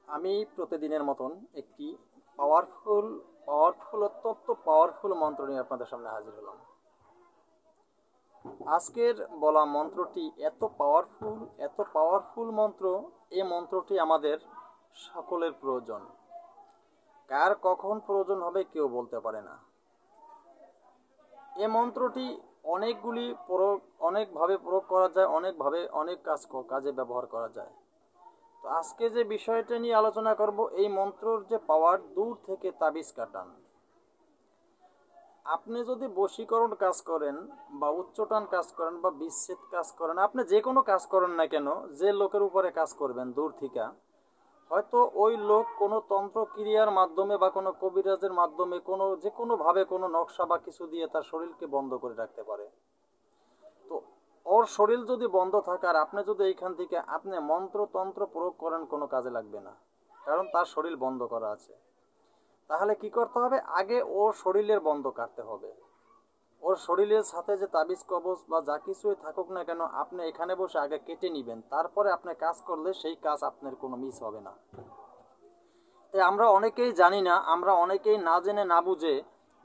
আমি প্রতিদিনের মতন একটি অত্যন্ত পাওয়ারফুল মন্ত্র নিয়ে আপনাদের সামনে হাজির হলাম। আজকের বলা মন্ত্রটি এত পাওয়ারফুল মন্ত্র। এই মন্ত্রটি আমাদের সকলের প্রয়োজন। কার কখন প্রয়োজন হবে কেউ বলতে পারে না। এই মন্ত্রটি অনেকভাবে প্রয়োগ করা যায়, অনেক কাজে ব্যবহার করা যায়। তো আজকে যে বিষয়টা নিয়ে আলোচনা করব, এই মন্ত্রর যে পাওয়ার, দূর থেকে তাবিজ কাটান। আপনি যদি বশীকরণ কাজ করেন বা উচ্চটান কাজ করেন বা বিচ্ছেদ কাজ করেন, আপনি যে কোনো কাজ করেন না কেন, যে লোকের উপরে কাজ করবেন দূর থেকে, হয়তো ওই লোক কোনো তন্ত্রক্রিয়ার মাধ্যমে বা কোনো কবিরাজের মাধ্যমে যে কোনোভাবে কোনো নকশা বা কিছু দিয়ে তার শরীরকে বন্ধ করে রাখতে পারে। তো ওর শরীর যদি বন্ধ থাকে আর আপনি যদি এইখান থেকে আপনি মন্ত্রতন্ত্র প্রয়োগ করেন, কোনো কাজে লাগবে না, কারণ তার শরীর বন্ধ করা আছে। তাহলে কি করতে হবে? আগে ওর শরীরের বন্ধ কাটতে হবে। ওর শরীরের সাথে যে তাবিজ কবজ বা যা কিছুই থাকুক না কেন, আপনি এখানে বসে আগে কেটে নেবেন, তারপরে আপনি কাজ করলে সেই কাজ আপনার কোনো মিস হবে না। তাই আমরা অনেকেই জানি না, আমরা অনেকেই না জেনে না বুঝে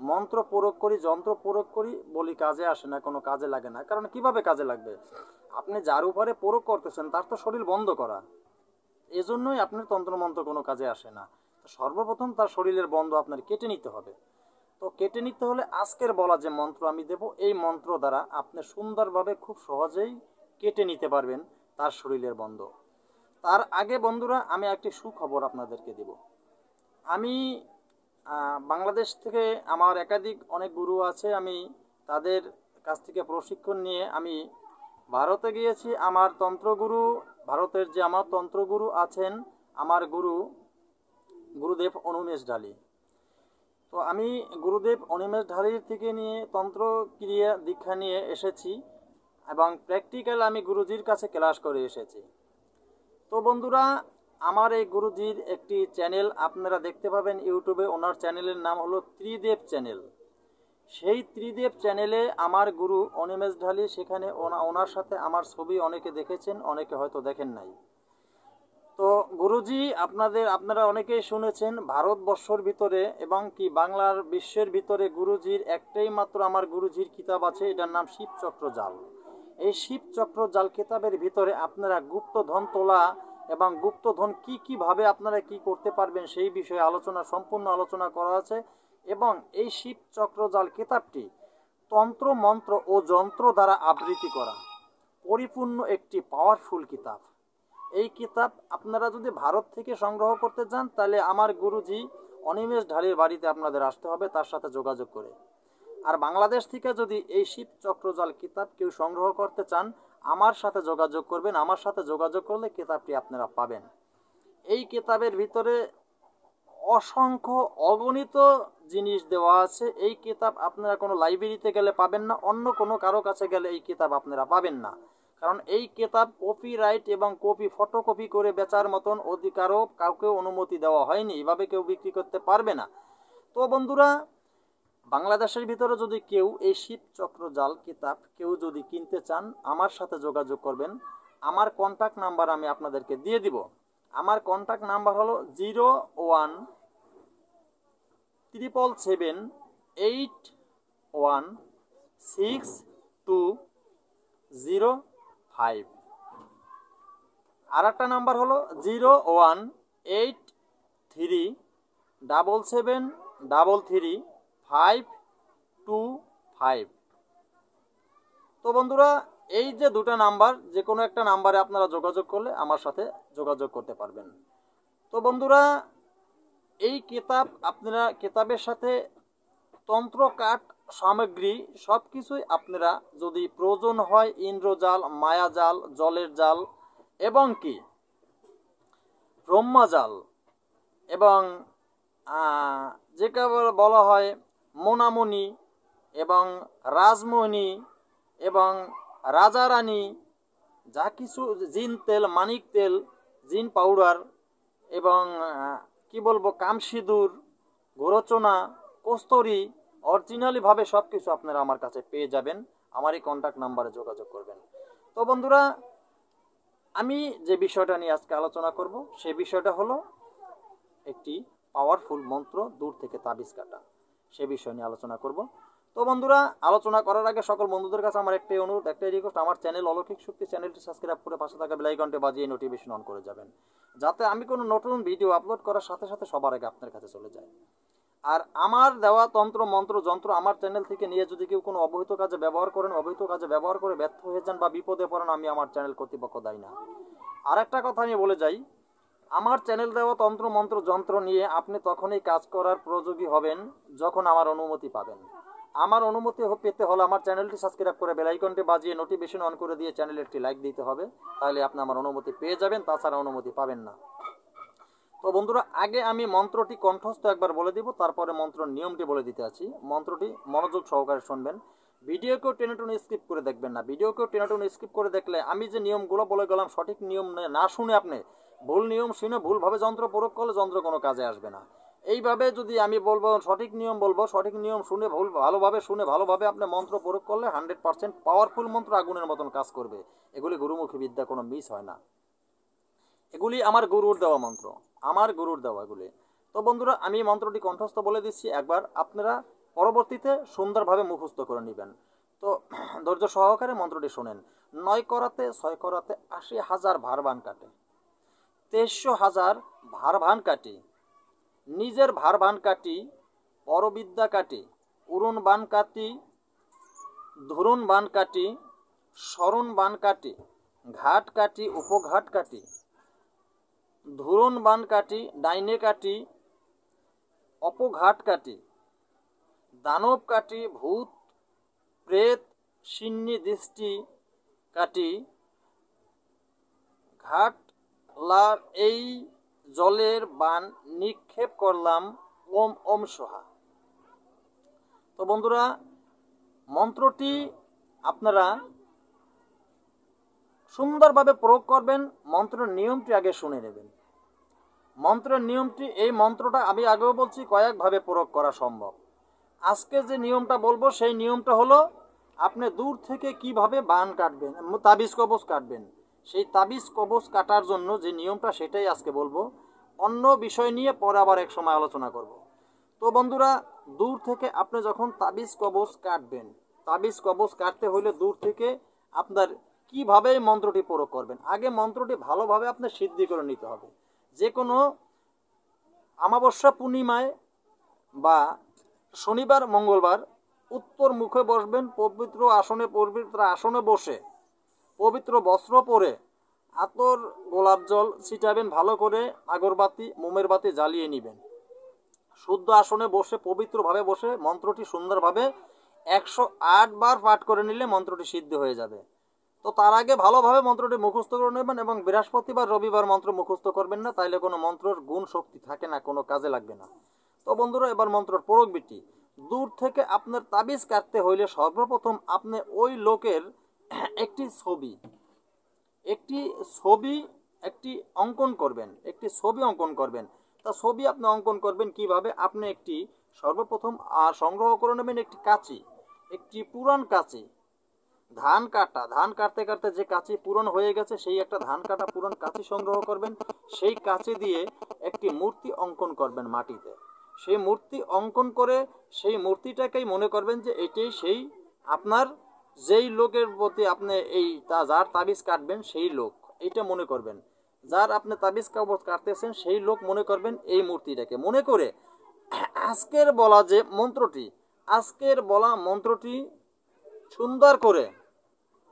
মন্ত্র প্রয়োগ করি, যন্ত্র প্রয়োগ করি, বলি কাজে আসে না, কোনো কাজে লাগে না। কারণ কিভাবে কাজে লাগবে? আপনি যার উপরে প্রয়োগ করতেছেন তার তো শরীর বন্ধ করা, এজন্যই আপনার তন্ত্রমন্ত্র কোনো কাজে আসে না। তো সর্বপ্রথম তার শরীরের বন্ধ আপনার কেটে নিতে হবে। তো কেটে নিতে হলে আজকের বলা যে মন্ত্র আমি দেব, এই মন্ত্র দ্বারা আপনি সুন্দরভাবে খুব সহজেই কেটে নিতে পারবেন তার শরীরের বন্ধ। তার আগে বন্ধুরা, আমি একটি সুখবর আপনাদেরকে দেব। আমি বাংলাদেশ থেকে আমার একাধিক অনেক গুরু আছে, আমি তাদের কাছ থেকে প্রশিক্ষণ নিয়ে আমি ভারতে গিয়েছি। ভারতের যে আমার তন্ত্রগুরু আছেন, আমার গুরুদেব অনিমেষ ঢালি। তো আমি গুরুদেব অনিমেষ ঢালির থেকে নিয়ে তন্ত্রক্রিয়া দীক্ষা নিয়ে এসেছি এবং প্র্যাকটিক্যাল আমি গুরুজির কাছে ক্লাস করে এসেছি। তো বন্ধুরা, আমার এই গুরুজির একটি চ্যানেল আপনারা দেখতে পাবেন ইউটিউবে। ওনার চ্যানেলের নাম হলো ত্রিদেব চ্যানেল। সেই ত্রিদেব চ্যানেলে আমার গুরু অনিমেষ ঢালি, সেখানে ওনার সাথে আমার ছবি অনেকে দেখেছেন, অনেকে হয়তো দেখেন নাই। তো গুরুজি আপনারা অনেকেই শুনেছেন, ভারতবর্ষের ভিতরে এবং কি বাংলার বিশ্বের ভিতরে গুরুজির একটাই মাত্র আমার গুরুজির কিতাব আছে, এটার নাম শিবচক্র জাল। এই শিবচক্র জাল কিতাবের ভিতরে আপনারা গুপ্তধন তোলা এবং গুপ্তধন কিভাবে আপনারা কি করতে পারবেন সেই বিষয়ে সম্পূর্ণ আলোচনা করা আছে। এবং এই শিবচক্র জাল কিতাবটি তন্ত্র মন্ত্র ও যন্ত্র দ্বারা আবৃত্তি করা পরিপূর্ণ একটি পাওয়ারফুল কিতাব। এই কিতাব আপনারা যদি ভারত থেকে সংগ্রহ করতে চান, তাহলে আমার গুরুজি অনিমেষ ঢালির বাড়িতে আপনাদের আসতে হবে, তার সাথে যোগাযোগ করে। আর বাংলাদেশ থেকে যদি এই শিব চক্রজাল কিতাব কেউ সংগ্রহ করতে চান, আমার সাথে যোগাযোগ করবেন। আমার সাথে যোগাযোগ করলে কিতাবটি আপনারা পাবেন। এই কিতাবের ভিতরে অসংখ্য অগণিত জিনিস দেওয়া আছে। এই কিতাব আপনারা কোনো লাইব্রেরিতে গেলে পাবেন না, অন্য কোনো কারো কাছে গেলে এই কিতাব আপনারা পাবেন না। কারণ এই কিতাব কপিরাইট এবং ফটোকপি করে বেচার মতন অধিকারও কাউকে অনুমতি দেওয়া হয়নি, এভাবে কেউ বিক্রি করতে পারবে না। তো বন্ধুরা, বাংলাদেশের ভিতরে যদি কেউ এই শিবচক্র জাল কিতাব কেউ যদি কিনতে চান, আমার সাথে যোগাযোগ করবেন। আমার কন্ট্যাক্ট নাম্বার আমি আপনাদেরকে দিয়ে দিব। আমার কন্ট্যাক্ট নাম্বার হলো 0177816205। আর একটা নাম্বার হলো 0183773355। তো বন্ধুরা, এই যে দুটো নাম্বার, যে কোনো একটা নাম্বারে আপনারা যোগাযোগ করলে আমার সাথে যোগাযোগ করতে পারবেন। তো বন্ধুরা, এই কিতাবের সাথে তন্ত্র কাঠ সামগ্রী সব কিছুই আপনারা যদি প্রয়োজন হয়, ইন্দ্রজাল, মায়াজাল, জলের জাল এবং কি ব্রহ্মাজাল এবং যেটা বলা হয় মোনামণি এবং রাজমণি এবং রাজারানী, যা কিছু জিন তেল, মানিক তেল, জিন পাউডার এবং কি বলবো কামসিঁদুর, গোরচনা, কস্তুরী, অরিজিনালিভাবে সব কিছু আপনারা আমার কাছে পেয়ে যাবেন। আমার এই কন্ট্যাক্ট নাম্বারে যোগাযোগ করবেন। তো বন্ধুরা, আমি যে বিষয়টা নিয়ে আজকে আলোচনা করব সেই বিষয়টা হলো একটি পাওয়ারফুল মন্ত্র দূর থেকে তাবিজ কাটা, সে বিষয় নিয়ে আলোচনা করব। তো বন্ধুরা, আলোচনা করার আগে সকল বন্ধুদের কাছে আমার একটাই অনুরোধ, একটাই রিকোয়েস্ট, আমার চ্যানেল অলৌকিক শক্তি চ্যানেলটি সাবস্ক্রাইব করে পাশে থাকা বেল আইকনটি বাজিয়ে নোটিফিকেশন অন করে যাবেন, যাতে আমি কোনো নতুন ভিডিও আপলোড করার সাথে সাথে সবার আগে আপনার কাছে চলে যায়। আর আমার দেওয়া তন্ত্র মন্ত্র যন্ত্র আমার চ্যানেল থেকে নিয়ে যদি কেউ কোনো অবহিত কাজে ব্যবহার করেন, অবহিত কাজে ব্যবহার করে ব্যর্থ হয়ে যান বা বিপদে পড়েন, আমি আমার চ্যানেল কর্তৃপক্ষ দায়ী না। আর একটা কথা আমি বলে যাই, আমার চ্যানেল দেওয়া তন্ত্র মন্ত্র যন্ত্র নিয়ে আপনি তখনই কাজ করার প্রযোগী হবেন যখন আমার অনুমতি পাবেন। আমার অনুমতি পেতে হলে আমার চ্যানেলটি সাবস্ক্রাইব করে বেল আইকনটি বাজিয়ে নোটিফিকেশন অন করে দিয়ে চ্যানেলে একটি লাইক দিতে হবে, তাহলে আপনি আমার অনুমতি পেয়ে যাবেন, তাছাড়া অনুমতি পাবেন না। তো বন্ধুরা, আগে আমি মন্ত্রটি কণ্ঠস্থ একবার বলে দিব, তারপরে মন্ত্রের নিয়মটি বলে দিতে আছি। মন্ত্রটি মনোযোগ সহকারে শুনবেন, ভিডিওকেও টেনে টেনে স্কিপ করে দেখবেন না। ভিডিওকেও টেনে টেনে স্কিপ করে দেখলে আমি যে নিয়মগুলো বলে গেলাম সঠিক নিয়ম না শুনে আপনি ভুল নিয়ম শুনে ভুলভাবে যন্ত্র প্রয়োগ করলে যন্ত্র কোনো কাজে আসবে না। এইভাবে যদি আমি বলবো সঠিক নিয়ম বলবো, সঠিক নিয়ম শুনে ভালোভাবে আপনি মন্ত্র প্রয়োগ করলে 100% পাওয়ারফুল মন্ত্র আগুনের মতন কাজ করবে। এগুলি গুরুমুখী বিদ্যা, কোনো মিস হয় না। এগুলি আমার গুরুর দেওয়া মন্ত্র, আমার গুরুর দেওয়া এগুলি। তো বন্ধুরা, আমি মন্ত্রটি কণ্ঠস্থ বলে দিচ্ছি, একবার আপনারা পরবর্তীতে সুন্দরভাবে মুখস্থ করে নেবেন। তো ধৈর্য সহকারে মন্ত্রটি শোনেন। 9 করাতে 6 করাতে 80,000 ভারবান কাটে, 23,000 ভারবান কাটি, নিজের ভারবান কাটি, পরবিদ্যা কাটি, উড়ন বান কাটি, ধরুন বান কাটি, স্মরণ বান কাটি, ঘাট কাটি, উপঘাট কাটি, ধুরন বান কাটি, ডাইনে কাটি, অপঘাট কাটি, দানব কাটি, ভূত প্রেত সিন্নি দৃষ্টি কাটি, ঘাট লার এই জলের বান নিক্ষেপ করলাম, ওম ওম সোহা। তো বন্ধুরা, মন্ত্রটি আপনারা সুন্দরভাবে প্রয়োগ করবেন। মন্ত্রের নিয়মটি আগে শুনে নেবেন। মন্ত্রের নিয়মটি, এই মন্ত্রটা আমি আগেও বলছি কয়েকভাবে প্রয়োগ করা সম্ভব। আজকে যে নিয়মটা বলবো সেই নিয়মটা হলো আপনি দূর থেকে কিভাবে বান কাটবেন, তাবিজ কবজ কাটবেন। সেই তাবিজ কবজ কাটার জন্য যে নিয়মটা সেটাই আজকে বলবো, অন্য বিষয় নিয়ে পরে আবার এক সময় আলোচনা করব। তো বন্ধুরা, দূর থেকে আপনি যখন তাবিজ কবজ কাটবেন, তাবিজ কবজ কাটতে হলে দূর থেকে আপনার কিভাবে মন্ত্রটি প্রয়োগ করবেন, আগে মন্ত্রটি ভালোভাবে আপনি সিদ্ধি করে নিতে হবে। যে কোনো অমাবস্যা পূর্ণিমায় বা শনিবার মঙ্গলবার উত্তর মুখে বসবেন, পবিত্র আসনে বসে পবিত্র বস্ত্র পরে আতর গোলাপ জল ছিটাবেন, ভালো করে আগরবাতি মোমের বাতি জ্বালিয়ে নেবেন। শুদ্ধ আসনে বসে পবিত্রভাবে বসে মন্ত্রটি সুন্দরভাবে 108 বার পাঠ করে নিলে মন্ত্রটি সিদ্ধ হয়ে যাবে। তো তার আগে ভালোভাবে মন্ত্রটি মুখস্থ করে নেবেন এবং বৃহস্পতিবার রবিবার মন্ত্র মুখস্থ করবেন না, তাইলে কোনো মন্ত্রের গুণ শক্তি থাকে না, কোনো কাজে লাগবে না। তো বন্ধুরা, এবার মন্ত্রের প্রয়োগ বিধি। দূর থেকে আপনার তাবিজ কাটতে হইলে সর্বপ্রথম আপনি ওই লোকের একটি অঙ্কন করবেন, একটি ছবি অঙ্কন করবেন। তা ছবি আপনি অঙ্কন করবেন কিভাবে, আপনি একটি সর্বপ্রথম সংগ্রহ করে নেবেন একটি কাঁচি, একটি পুরান কাঁচি, ধান কাটতে কাটতে যে কাঁচি পুরন হয়ে গেছে সেই একটা ধান কাটা পুরন কাঁচি সংগ্রহ করবেন। সেই কাঁচি দিয়ে একটি মূর্তি অঙ্কন করবেন মাটিতে। সেই মূর্তি অঙ্কন করে সেই মূর্তিটাকেই মনে করবেন যে এটাই সেই আপনার যেই লোকের প্রতি আপনি যার তাবিজ কাটবেন সেই লোক, এইটা মনে করবেন। যার আপনি তাবিজ কাটতেছেন সেই লোক মনে করবেন, এই মূর্তিটাকে মনে করে আজকের বলা মন্ত্রটি সুন্দর করে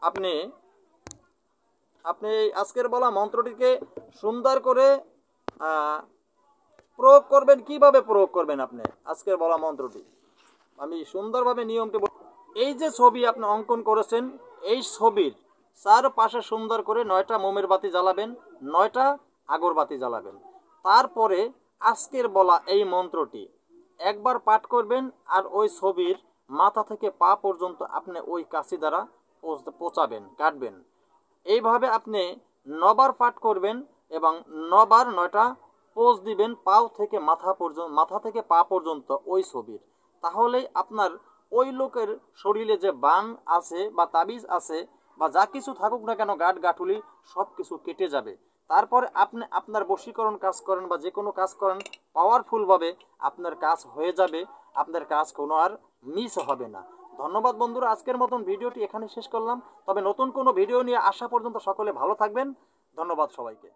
আপনি আজকের বলা মন্ত্রটিকে সুন্দর করে প্রয়োগ করবেন। কিভাবে প্রয়োগ করবেন আপনি আজকের বলা মন্ত্রটি, আমি সুন্দরভাবে নিয়মটি এই যে ছবি আপনি অঙ্কন করেছেন, এই ছবির চারপাশে সুন্দর করে 9টা মোমের বাতি জ্বালাবেন, 9টা আগরবাতি জ্বালাবেন। তারপরে আজকের বলা এই মন্ত্রটি একবার পাঠ করবেন আর ওই ছবির মাথা থেকে পা পর্যন্ত আপনি ওই কাঁচি দ্বারা পোঁচাবেন, কাটবেন। এইভাবে আপনি 9 বার পাঠ করবেন এবং 9 বার 9টা পোজ দিবেন মাথা থেকে পা পর্যন্ত ওই ছবির। তাহলেই আপনার ওই লোকের শরীরে যে বান আছে বা তাবিজ আছে বা যা কিছু থাকুক না কেন, গাঁটুলি সব কিছু কেটে যাবে। তারপরে আপনি আপনার বশীকরণ কাজ করেন বা যে কোনো কাজ করেন, পাওয়ারফুলভাবে আপনার কাজ হয়ে যাবে, আপনার কাজ কোনো আর মিস হবে না। ধন্যবাদ বন্ধুরা, আজকের মতন ভিডিওটি এখানে শেষ করলাম। তবে নতুন কোনো ভিডিও নিয়ে আসা পর্যন্ত সকলে ভালো থাকবেন। ধন্যবাদ সবাইকে।